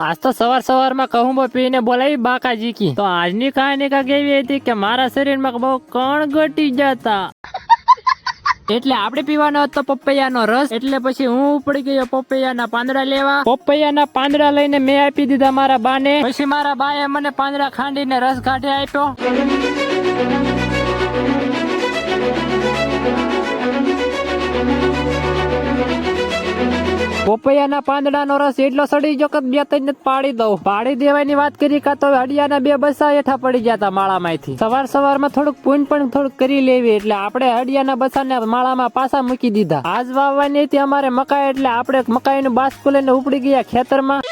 આજ તો સવાર માં કહુંબો પીને બોલાવી બાકાજી કી તો આજની કહાની કાંઈક એવી હતી કે મારા શરીરમાં બહુ કણ ઘટી જતા એટલે આપણે પીવાનો હતો પપૈયાનો રસ એટલે પછી હું ઉપડી ગયો પપૈયાના પાંદડા લેવા પપૈયાના પાંદડા લઈને મેં આપી દીધા મારા બાને પછી મારા બાએ મને પાંદડા ખાંડીને રસ કાઢી આપ્યો પપૈયાના પાંદડાનો રસ એટલો સડી જો કે બે ત્રણ પાડી દઉં પાડી દેવાની વાત કરી કા તો હડિયાના બે બસા હેઠા પડી જતા માળામાંથી સવારમાં થોડુંક પૂન પણ થોડુંક કરી લેવી એટલે આપણે હડિયાના બસાને માળામાં પાછા મૂકી દીધા આજ વાવવાની હતી અમારે મકાઈ એટલે આપણે મકાઈનું બાસ્કુ લઈને ઉપડી ગયા ખેતરમાં